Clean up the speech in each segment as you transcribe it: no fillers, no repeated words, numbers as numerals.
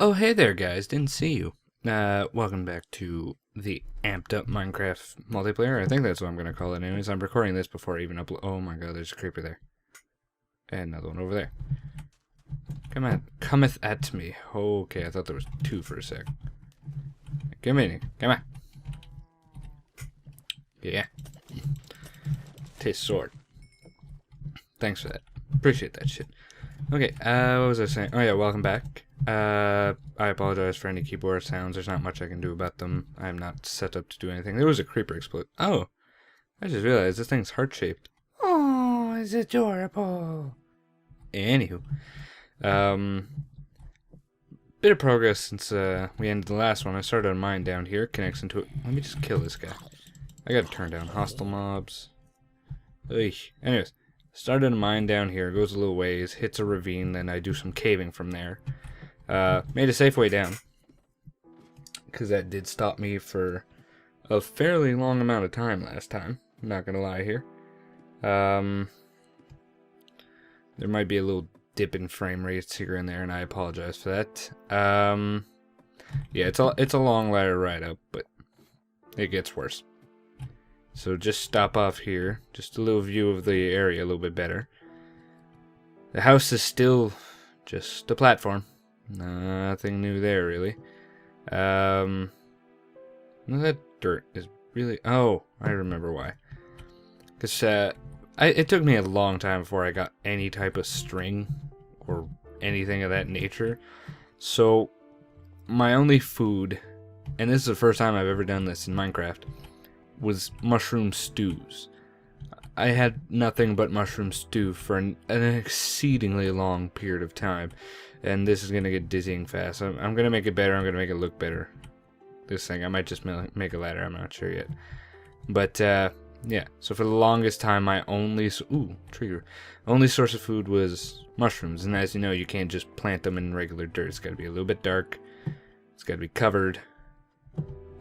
Oh, hey there, guys. Didn't see you. Welcome back to the amped up Minecraft multiplayer. I think that's what I'm going to call it anyways. I'm recording this before I even upload. Oh my god, there's a creeper there. And another one over there. Come on. Cometh at me. Okay, I thought there was two for a sec. Come in. Come on. Yeah. Taste sword. Thanks for that. Appreciate that shit. Okay, what was I saying? Oh yeah, welcome back. I apologize for any keyboard sounds. There's not much I can do about them. I'm not set up to do anything. There was a creeper explode. Oh, I just realized this thing's heart-shaped. Oh, it's adorable. Anywho, bit of progress since we ended the last one. I started a mine down here, connects into it. Let me just kill this guy. I gotta turn down hostile mobs. Ugh. Anyways, started a mine down here, goes a little ways, hits a ravine, then I do some caving from there. Made a safe way down, because that did stop me for a fairly long amount of time last time. I'm not gonna lie here. There might be a little dip in frame rates here and there, and I apologize for that. Yeah, it's a long ladder ride up, but it gets worse. So just stop off here, just a little view of the area a little bit better. The house is still just a platform. Nothing new there, really. That dirt is really... Oh, I remember why. Because it took me a long time before I got any type of string or anything of that nature. So, my only food, and this is the first time I've ever done this in Minecraft, was mushroom stews. I had nothing but mushroom stew for an exceedingly long period of time, and this is gonna get dizzying fast. I'm gonna make it better. I'm gonna make it look better. This thing, I might just make a ladder. I'm not sure yet. But yeah. So for the longest time, my only only source of food was mushrooms. And as you know, you can't just plant them in regular dirt. It's got to be a little bit dark. It's got to be covered.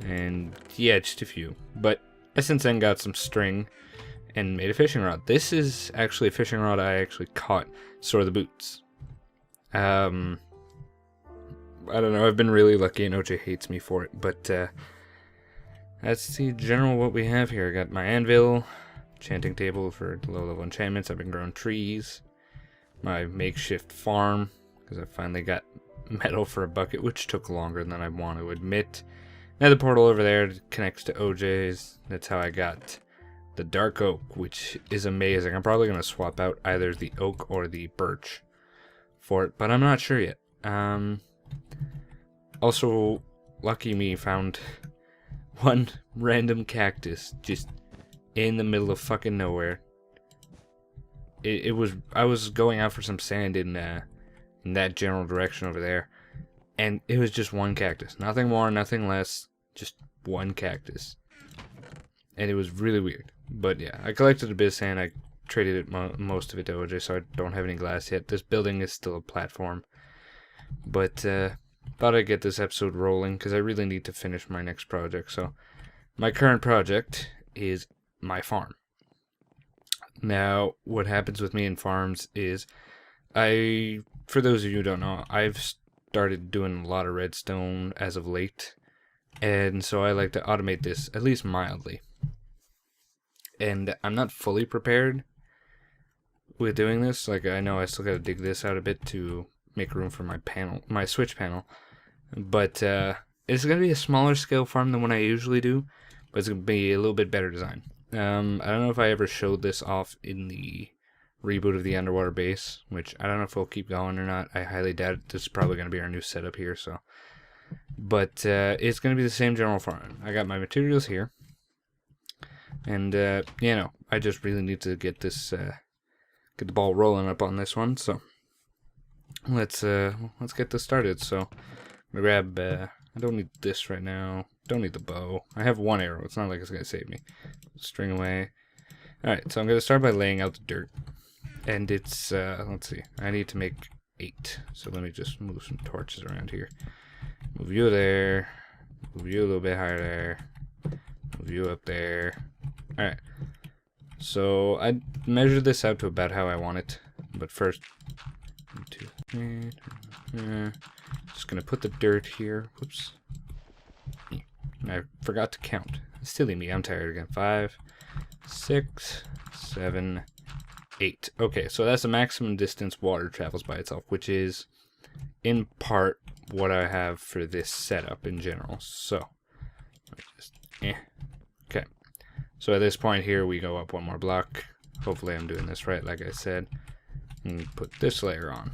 And yeah, just a few. But I since then got some string and made a fishing rod. This is actually a fishing rod I actually caught Sore the Boots. I don't know, I've been really lucky and OJ hates me for it, but that's the general what we have here. I got my anvil, enchanting table for low level enchantments. I've been growing trees, my makeshift farm, because I finally got metal for a bucket, which took longer than I want to admit. Now the portal over there connects to OJ's. That's how I got the dark oak, which is amazing. I'm probably going to swap out either the oak or the birch for it, but I'm not sure yet. Also, lucky me, found one random cactus just in the middle of fucking nowhere. I was going out for some sand in that general direction over there, and it was just one cactus. Nothing more, nothing less, just one cactus. And it was really weird. But yeah, I collected a bit of sand. I traded it most of it to OJ, so I don't have any glass yet. This building is still a platform. But thought I'd get this episode rolling because I really need to finish my next project. So my current project is my farm. Now, what happens with me in farms is for those of you who don't know, I've started doing a lot of redstone as of late. And so I like to automate this, at least mildly. And I'm not fully prepared with doing this. Like, I know I still gotta dig this out a bit to make room for my switch panel. But it's gonna be a smaller scale farm than what I usually do, but it's gonna be a little bit better design. I don't know if I ever showed this off in the reboot of the underwater base, which I don't know if we'll keep going or not. I highly doubt it. This is probably gonna be our new setup here, so. But it's gonna be the same general farm. I got my materials here. And, you know, I just really need to get this, get the ball rolling up on this one, so let's get this started. So, I'm gonna grab, I don't need this right now, don't need the bow. I have one arrow, it's not like it's gonna save me. String away. Alright, so I'm gonna start by laying out the dirt. And it's, let's see, I need to make 8. So let me just move some torches around here. Move you there, move you a little bit higher there, move you up there. Alright, so I measured this out to about how I want it, but first, 1, 2, 3, Just gonna put the dirt here. Whoops. I forgot to count. Silly me, I'm tired again. 5, 6, 7, 8. Okay, so that's the maximum distance water travels by itself, which is in part what I have for this setup in general. So, okay. So at this point here, we go up one more block. Hopefully I'm doing this right, like I said. And put this layer on.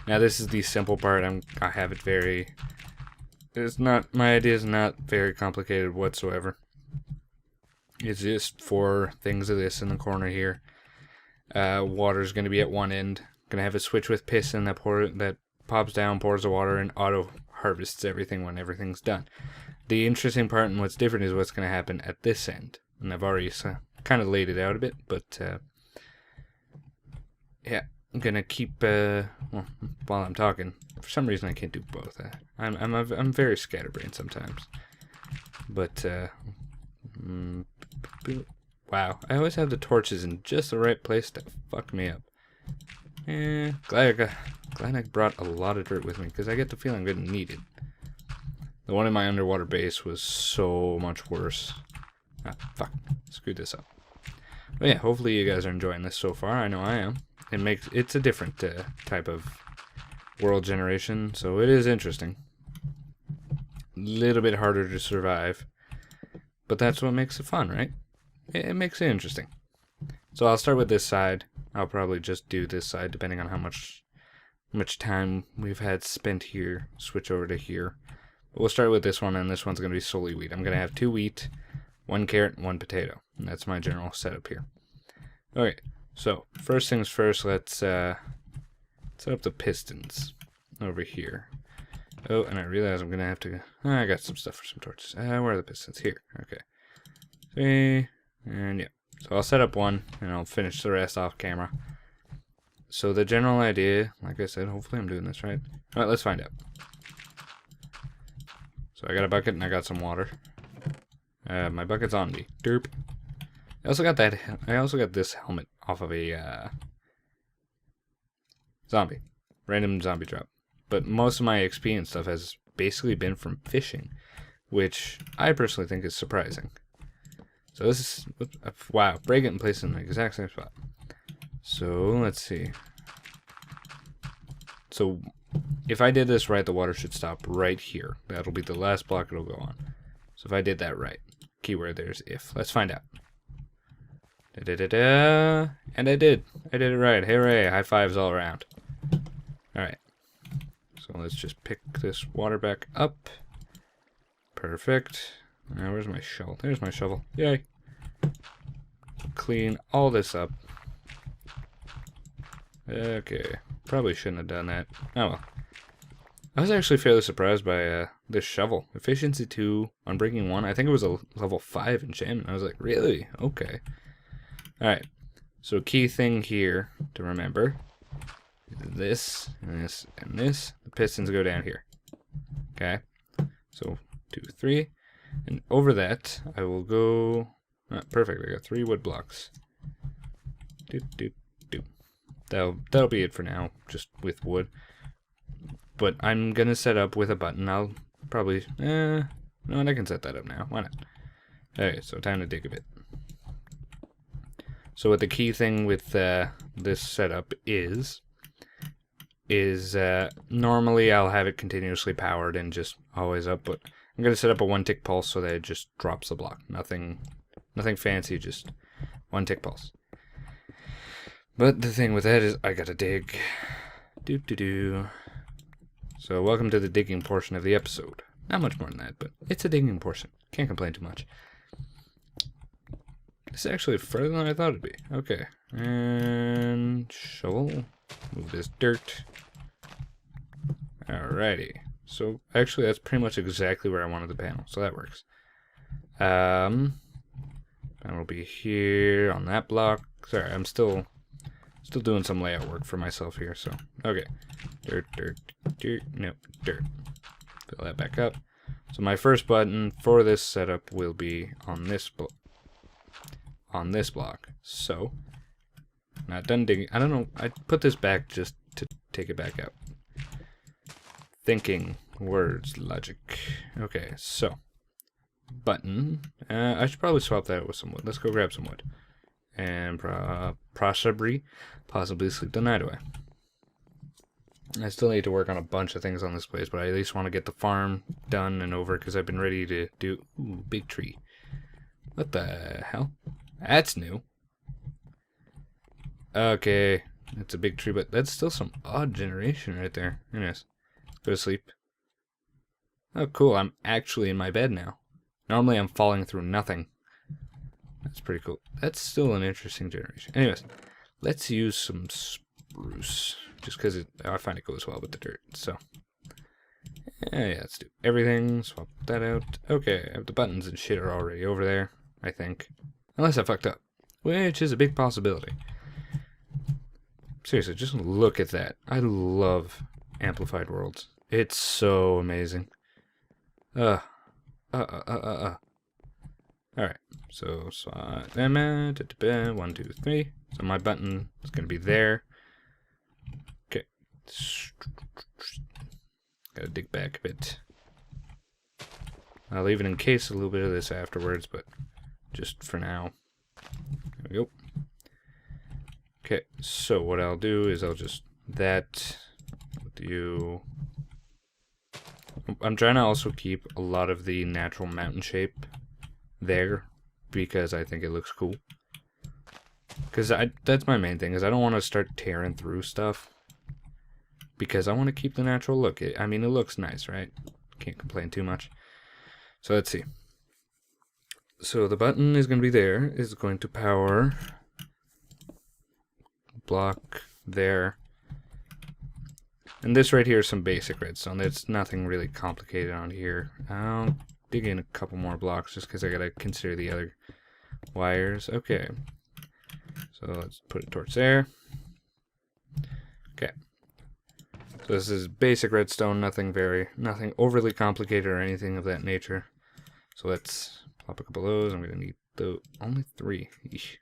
Now this is the simple part. I have it very... It's not... My idea is not very complicated whatsoever. It's just 4 things of this in the corner here. Water's going to be at one end. Going to have a switch with piston that pops down, pours the water, and auto harvests everything when everything's done. The interesting part and what's different is what's going to happen at this end. And I've already kind of laid it out a bit, but yeah, I'm going to keep, well, while I'm talking, for some reason I can't do both. I'm very scatterbrained sometimes. But, wow, I always have the torches in just the right place to fuck me up. Glad I brought a lot of dirt with me, because I get the feeling I'm going to need it. The one in my underwater base was so much worse. Ah, fuck. Screwed this up. But yeah, hopefully you guys are enjoying this so far. I know I am. It's a different type of world generation, so it is interesting. A little bit harder to survive. But that's what makes it fun, right? It makes it interesting. So I'll start with this side. I'll probably just do this side depending on how much time we've had spent here. Switch over to here. But we'll start with this one, and this one's going to be solely wheat. I'm going to have 2 wheat, 1 carrot, and 1 potato. And that's my general setup here. Okay, so first things first, let's set up the pistons over here. Oh, and I realize I'm going to have to... I got some stuff for some torches. Where are the pistons? Here. Okay. 3, and yeah. So I'll set up one, and I'll finish the rest off camera. So the general idea, like I said, hopefully I'm doing this right. Alright, let's find out. So I got a bucket and I got some water. My bucket's on me. Derp. I also got this helmet off of a zombie. Random zombie drop. But most of my XP and stuff has basically been from fishing, which I personally think is surprising. So this is, wow, break it and place it in the exact same spot. So let's see. So if I did this right, the water should stop right here. That'll be the last block it'll go on. So if I did that right, keyword there's if. Let's find out. Da-da-da-da. And I did. I did it right. Hooray. High fives all around. Alright. So let's just pick this water back up. Perfect. Now where's my shovel? There's my shovel. Yay. Clean all this up. Okay. Probably shouldn't have done that. Oh well. I was actually fairly surprised by this shovel. Efficiency 2, Unbreaking 1. I think it was a level 5 enchantment. I was like, really? Okay. Alright. So key thing here to remember is this, and this, and this. The pistons go down here. Okay. So 2, 3. And over that, I will go... perfect. I got 3 wood blocks. That'll be it for now, just with wood. But I'm gonna set up with a button. I'll probably... no, I can set that up now. Why not? Okay, so time to dig a bit. So what the key thing with this setup is normally I'll have it continuously powered and just always up, but I'm gonna set up a 1 tick pulse so that it just drops the block. Nothing fancy, just 1 tick pulse. But the thing with that is I gotta dig. So welcome to the digging portion of the episode. Not much more than that, but it's a digging portion. Can't complain too much. It's actually further than I thought it'd be. Okay. And shovel. Move this dirt. Alrighty. So actually that's pretty much exactly where I wanted the panel, so that works. Panel will be here on that block. Sorry, I'm still doing some layout work for myself here, so okay. Dirt, nope, dirt. Fill that back up. So my first button for this setup will be on this block. So not done digging. I don't know. I put this back just to take it back out. thinking. Words, logic. Okay, so button. I should probably swap that with some wood. Let's go grab some wood. And possibly sleep the night away. I still need to work on a bunch of things on this place, but I at least want to get the farm done and over because I've been ready to do... Ooh, big tree. What the hell? That's new. Okay, it's a big tree, but that's still some odd generation right there. Anyways, go to sleep. Oh, cool, I'm actually in my bed now. Normally I'm falling through nothing. That's pretty cool. That's still an interesting generation. Anyways, let's use some spruce. Just because I find it goes well with the dirt, so. Yeah, let's do everything. Swap that out. Okay, I have the buttons and shit are already over there, I think. Unless I fucked up, which is a big possibility. Seriously, just look at that. I love Amplified Worlds. It's so amazing. Alright, so 1, 2, 3. So my button is going to be there. Okay. Gotta dig back a bit. I'll even encase a little bit of this afterwards, but just for now. There we go. Okay, so what I'll do is I'll just that with you. I'm trying to also keep a lot of the natural mountain shape there because I think it looks cool. Because that's my main thing, is I don't want to start tearing through stuff. Because I want to keep the natural look. I mean, it looks nice, right? Can't complain too much. So let's see. So the button is going to be there. Is going to power block there. And this right here is some basic redstone. There's nothing really complicated on here. I'll dig in a couple more blocks just because I got to consider the other wires. Okay. So let's put it towards there. Okay. So this is basic redstone, nothing overly complicated or anything of that nature. So let's plop a couple of those. I'm going to need only 3. Eesh.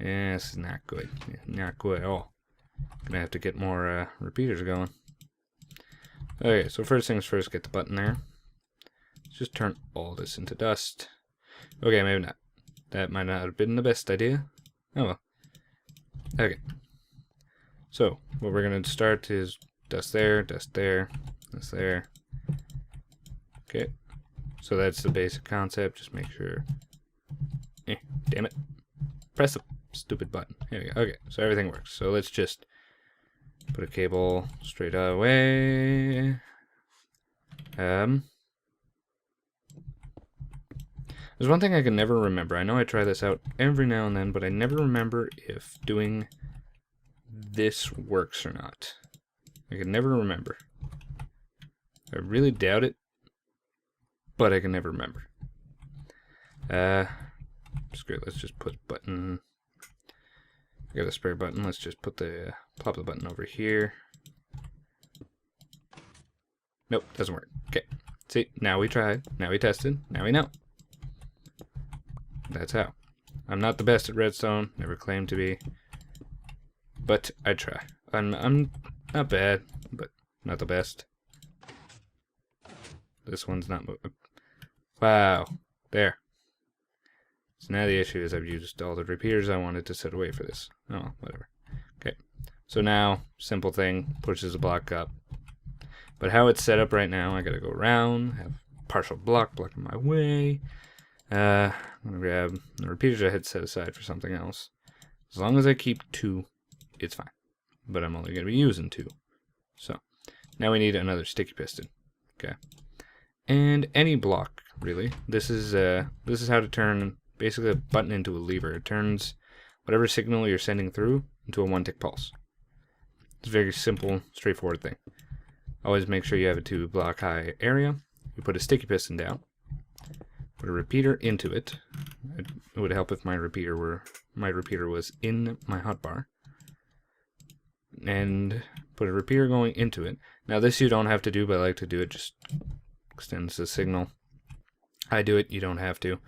Yeah, this is not good. Not good at all. Gonna have to get more repeaters going. Okay, so first things first, get the button there. Let's just turn all this into dust. Okay, maybe not. That might not have been the best idea. Oh well. Okay. So, what we're gonna start is dust there, dust there, dust there. Okay. So that's the basic concept. Just make sure. Damn it. Press the stupid button. Here we go. Okay, so everything works. So let's just put a cable straight away. There's one thing I can never remember. I know I try this out every now and then, but I never remember if doing this works or not. I can never remember. I really doubt it, but I can never remember. Screw it, let's just put button. I got a spare button. Let's just put plop the button over here. Nope, doesn't work. Okay. See, now we tried. Now we tested. Now we know. That's how. I'm not the best at redstone. Never claimed to be. But I try. I'm not bad, but not the best. This one's not moving. Wow. There. So now the issue is I've used all the repeaters I wanted to set away for this. Oh, whatever. Okay. So now, simple thing, pushes a block up. But how it's set up right now, I gotta go around, have partial block blocking my way. I'm gonna grab the repeaters I had set aside for something else. As long as I keep 2, it's fine. But I'm only gonna be using 2. So, now we need another sticky piston. Okay. And any block, really. This is how to turn basically a button into a lever. It turns whatever signal you're sending through into a 1-tick pulse. It's a very simple, straightforward thing. Always make sure you have a 2-block high area. You put a sticky piston down. Put a repeater into it. It would help if my repeater was in my hotbar. And put a repeater going into it. Now this you don't have to do, but I like to do it. Just extends the signal. I do it, you don't have to.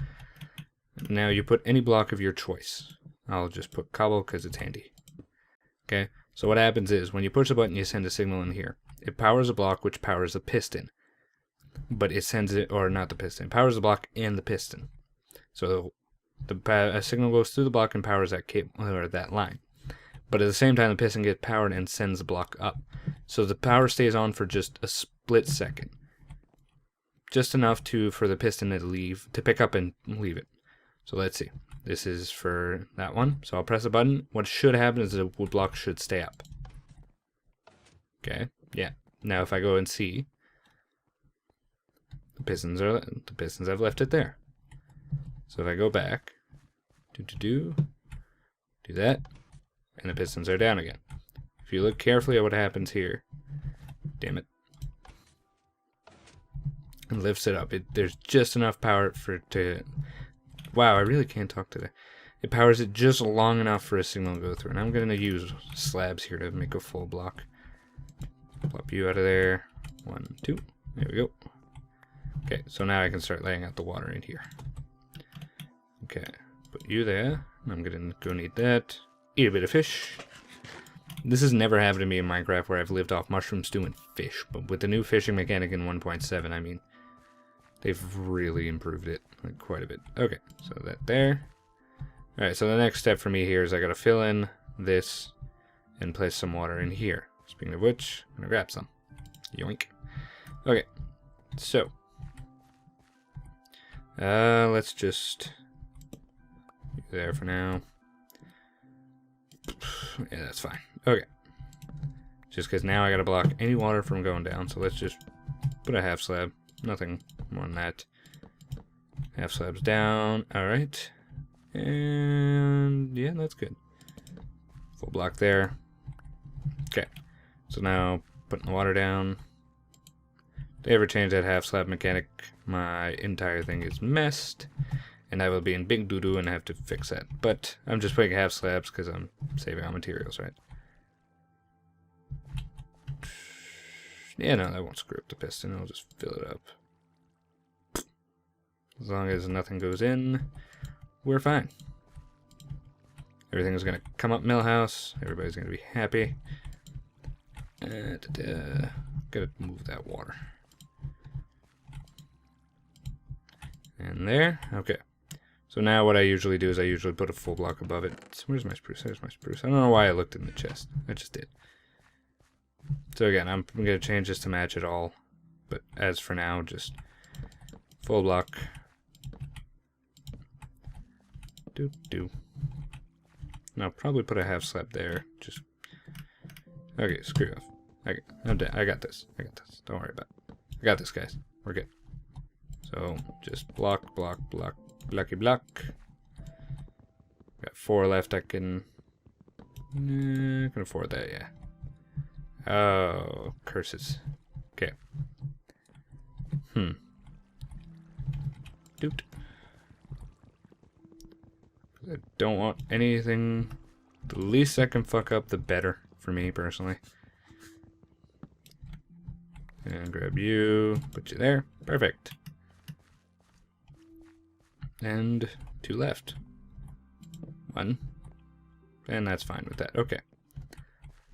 Now you put any block of your choice. I'll just put cobble because it's handy. Okay, so what happens is when you push the button, you send a signal in here. it powers a block, which powers a piston. But it sends it, or not the piston, it powers the block and the piston. So a signal goes through the block and powers that cable, or that line. But at the same time, the piston gets powered and sends the block up. So the power stays on for just a split second. Just enough for the piston to pick up and leave it. So let's see. This is for that one. So I'll press a button. What should happen is the block should stay up. Okay, yeah. Now if I go and see, the pistons have left it there. So if I go back, do that, and the pistons are down again. If you look carefully at what happens here, damn it, and lifts it up. There's just enough power for it to. Wow, I really can't talk today. It powers it just long enough for a signal to go through, and I'm going to use slabs here to make a full block. Plop you out of there. 1, 2. There we go. Okay, so now I can start laying out the water in here. Okay, put you there. I'm gonna go need that. Eat a bit of fish. This has never happened to me in Minecraft where I've lived off mushroom stew and fish, but with the new fishing mechanic in 1.7, I mean, they've really improved it like, quite a bit. Okay, so that there. Alright, so the next step for me here is I gotta fill in this and place some water in here. Speaking of which, I'm gonna grab some. Yoink. Okay, so let's just there for now. Yeah, that's fine. Okay. Just because now I gotta block any water from going down, so let's just put a half slab. Nothing more than that. Half slabs down. Alright. And yeah, that's good. Full block there. Okay. So now putting the water down. If they ever change that half slab mechanic, my entire thing is messed. And I will be in big doo-doo and have to fix that. But I'm just putting half slabs because I'm saving on materials, right? Yeah, no, that won't screw up the piston. I'll just fill it up. As long as nothing goes in, we're fine. Everything's going to come up Millhouse. Everybody's going to be happy. Gotta move that water. And there. Okay. So now what I usually do is I usually put a full block above it. Where's my spruce? There's my spruce. I don't know why I looked in the chest. I just did. So again, I'm going to change this to match it all. But as for now, just full block. Do. I'll probably put a half slab there. Just okay, screw off. I'm dead. I got this. Don't worry about it. I got this, guys. We're good. So just block, blocky block. Got 4 left. I can afford that, yeah. Oh, curses. Okay. Doot. I don't want anything. The least I can fuck up, the better for me personally. And grab you, put you there. Perfect. And 2 left. 1. And that's fine with that. Okay.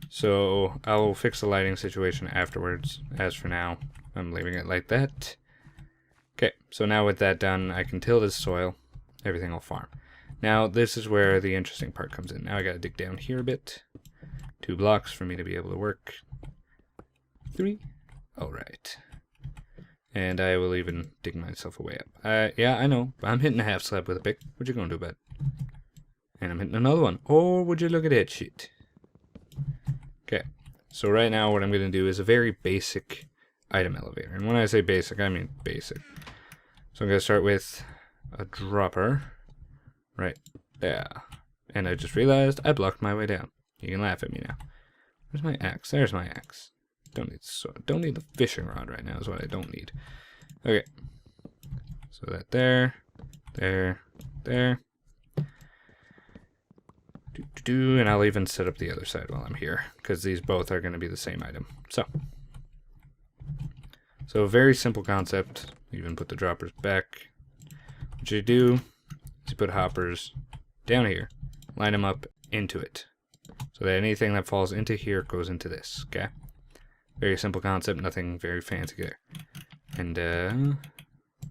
So I'll fix the lighting situation afterwards. As for now, I'm leaving it like that. Okay, so now with that done, I can till this soil. Everything will farm. Now this is where the interesting part comes in. Now I gotta dig down here a bit. 2 blocks for me to be able to work. 3. Alright. And I will even dig myself a way up. Yeah, I know. I'm hitting a half slab with a pick. What you gonna do about it? And I'm hitting another one. Oh, would you look at that shit? Okay. So right now what I'm gonna do is a very basic item elevator. And when I say basic, I mean basic. So I'm gonna start with a dropper. Right there. And I just realized I blocked my way down. You can laugh at me now. Where's my axe? There's my axe. Don't need the fishing rod right now is what I don't need. Okay. So that there. And I'll even set up the other side while I'm here, because these both are going to be the same item. So a very simple concept. Even put the droppers back. What you do is you put hoppers down here, line them up into it, so that anything that falls into here goes into this. Okay. Very simple concept, nothing very fancy there. And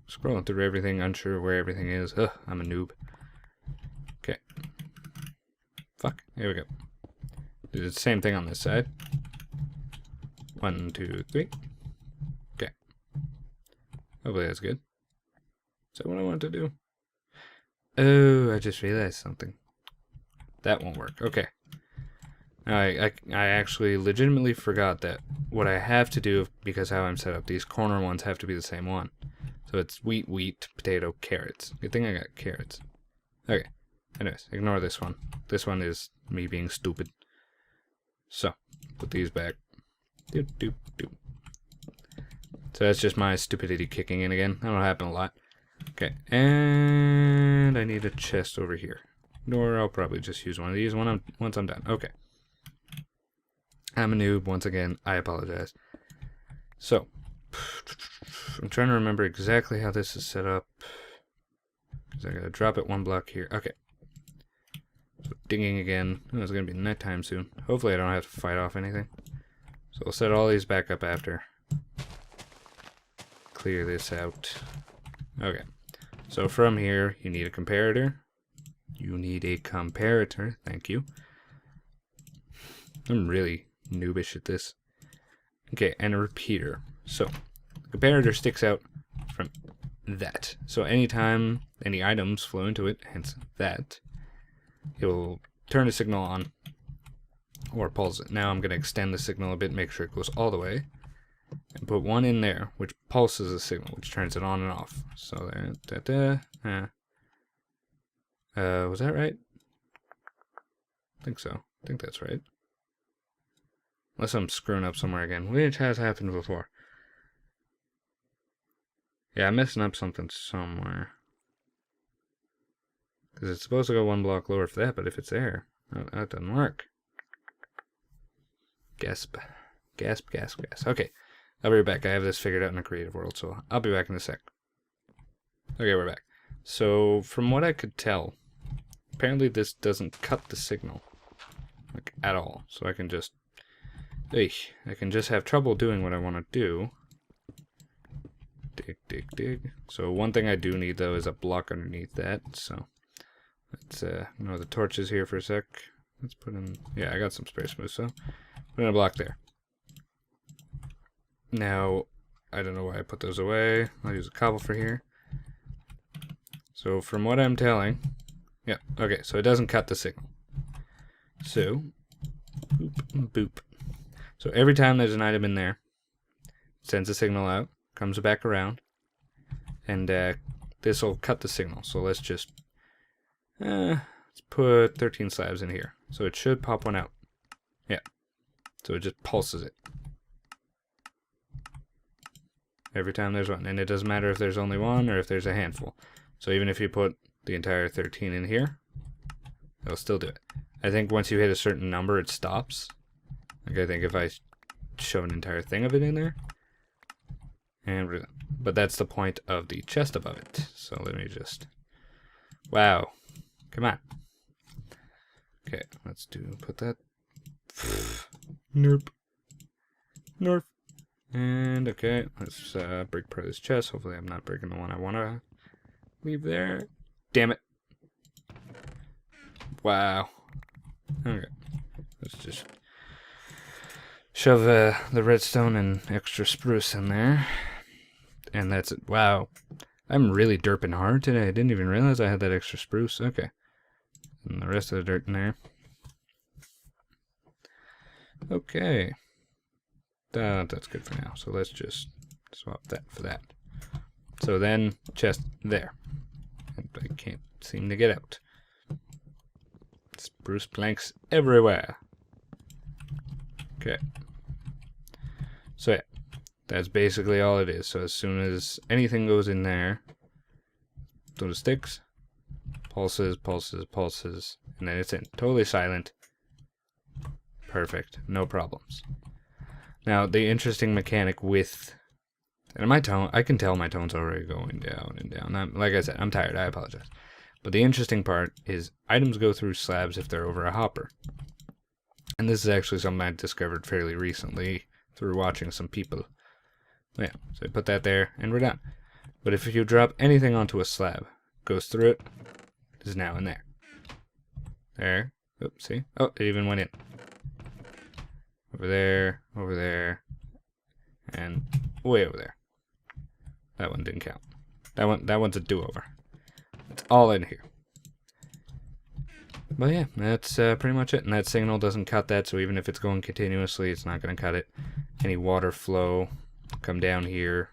scrolling through everything, unsure where everything is. Ugh, I'm a noob. Okay. Fuck, here we go. Do the same thing on this side. 1, 2, 3. Okay. Hopefully that's good. Is that what I want to do? Oh, I just realized something. That won't work. Okay. I actually legitimately forgot that what I have to do, because how I'm set up, these corner ones have to be the same one. So it's wheat, potato, carrots. Good thing I got carrots. Okay. Anyways, ignore this one. This one is me being stupid. So, put these back. Doop, doop, doop. So that's just my stupidity kicking in again. That'll happen a lot. Okay, and I need a chest over here. Or I'll probably just use one of these once I'm done. Okay. I'm a noob, once again. I apologize. So, I'm trying to remember exactly how this is set up. Because I gotta drop it 1 block here. Okay. So, digging again. Oh, it's gonna be nighttime soon. Hopefully I don't have to fight off anything. So we'll set all these back up after. Clear this out. Okay. So from here, you need a comparator. You need a comparator. Thank you. I'm really noobish at this. Okay, and a repeater. So, the comparator sticks out from that. So anytime any items flow into it, hence that, it will turn the signal on or pulse it. Now I'm going to extend the signal a bit, make sure it goes all the way, and put one in there, which pulses the signal, which turns it on and off. So there, was that right? I think so. I think that's right. Unless I'm screwing up somewhere again, which has happened before. Yeah, I'm messing up something somewhere. Because it's supposed to go 1 block lower for that, but if it's there, that doesn't work. Gasp. Gasp, gasp, gasp. Okay, I'll be right back. I have this figured out in a creative world, so I'll be back in a sec. Okay, we're back. So, from what I could tell, apparently this doesn't cut the signal. Like, at all. So I can just... I can just have trouble doing what I want to do. Dig, dig, dig. So one thing I do need, though, is a block underneath that. So let's ignore the torches here for a sec. Let's put in... Yeah, I got some spare smooth, so put in a block there. Now, I don't know why I put those away. I'll use a cobble for here. So from what I'm telling... Yeah, okay, so it doesn't cut the signal. So, boop, boop. So every time there's an item in there, it sends a signal out, comes back around, and this will cut the signal. So let's just let's put 13 slabs in here. So it should pop one out. Yeah. So it just pulses it. Every time there's one. And it doesn't matter if there's only one or if there's a handful. So even if you put the entire 13 in here, it'll still do it. I think once you hit a certain number, it stops. Like I think if I show an entire thing of it in there, but that's the point of the chest above it. So let me just, wow, come on. Okay, let's put that. Nerp. Nerf. And okay, let's break part of this chest. Hopefully I'm not breaking the one I want to leave there. Damn it. Wow. Okay, let's just shove the redstone and extra spruce in there. And that's it. Wow. I'm really derping hard today. I didn't even realize I had that extra spruce. Okay. And the rest of the dirt in there. Okay. That's good for now. So let's just swap that for that. So then, chest there. And I can't seem to get out. Spruce planks everywhere. Okay. So yeah, that's basically all it is. So as soon as anything goes in there, so the sticks, pulses, pulses, pulses, and then it's in. Totally silent. Perfect. No problems. Now, the interesting mechanic with... And my tone, I can tell my tone's already going down and down. Like I said, I'm tired. I apologize. But the interesting part is items go through slabs if they're over a hopper. And this is actually something I discovered fairly recently through watching some people. Yeah, so I put that there, and we're done. But if you drop anything onto a slab, goes through it, is now in there. There. Oops, see? Oh, it even went in. Over there, and way over there. That one didn't count. That one's a do-over. It's all in here. But yeah, that's pretty much it. And that signal doesn't cut that, so even if it's going continuously, it's not going to cut it. Any water flow, come down here,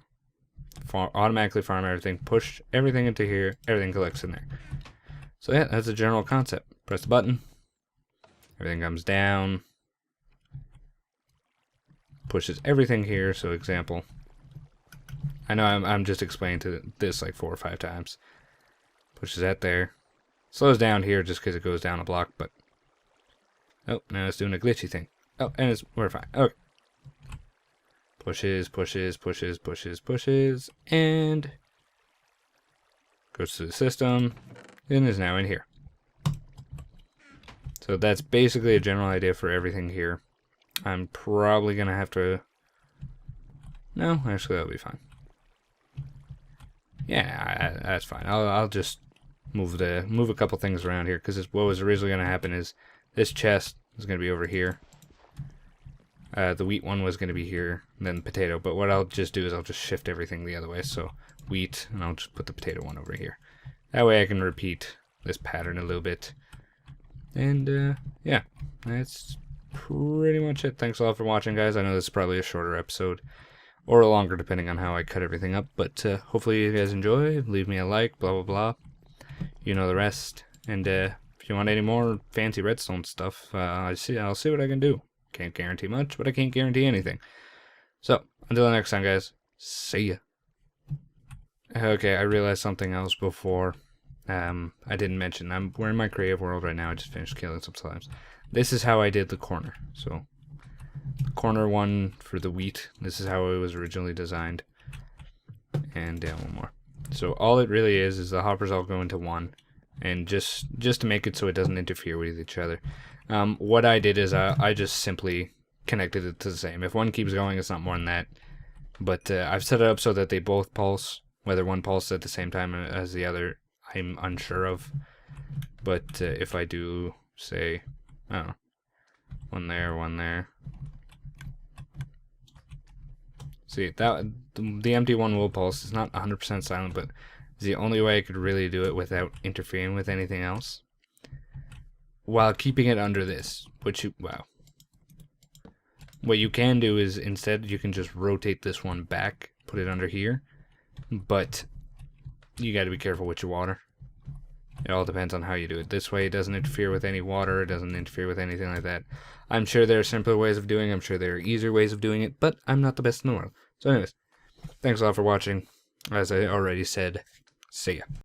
automatically farm everything, push everything into here, everything collects in there. So yeah, that's the general concept. Press the button, everything comes down, pushes everything here. So example, I know I'm just explaining to this like 4 or 5 times. Pushes that there. Slows down here just because it goes down a block, but... Oh, now it's doing a glitchy thing. Oh, and we're fine. Okay. Pushes, and... goes to the system, and is now in here. So that's basically a general idea for everything here. I'm probably going to have to... No, actually that'll be fine. Yeah, that's fine. I'll just... move a couple things around here, because what was originally going to happen is this chest is going to be over here. The wheat one was going to be here, and then potato. But what I'll just do is I'll just shift everything the other way. So wheat, and I'll just put the potato one over here. That way I can repeat this pattern a little bit. And yeah, that's pretty much it. Thanks a lot for watching, guys. I know this is probably a shorter episode, or longer depending on how I cut everything up. But hopefully you guys enjoy. Leave me a like, blah blah blah. You know the rest. And if you want any more fancy redstone stuff, I'll see what I can do. Can't guarantee much, but I can't guarantee anything. So, until the next time, guys, see ya. Okay, I realized something else before. I didn't mention. We're in my creative world right now. I just finished killing some slimes. This is how I did the corner. So, the corner one for the wheat. This is how it was originally designed. And one more. So all it really is the hoppers all go into one, and just to make it so it doesn't interfere with each other. What I did is I just simply connected it to the same. If one keeps going, it's not more than that. But I've set it up so that they both pulse. Whether one pulses at the same time as the other, I'm unsure of. But if I do, say, I don't know, one there. See, the empty one will pulse. It's not 100% silent, but it's the only way I could really do it without interfering with anything else, while keeping it under this. Wow. What you can do is instead you can just rotate this one back, put it under here, but you got to be careful with your water. It all depends on how you do it. This way it doesn't interfere with any water, it doesn't interfere with anything like that. I'm sure there are simpler ways of doing it, I'm sure there are easier ways of doing it, but I'm not the best in the world. So anyways, thanks a lot for watching. As I already said, see ya.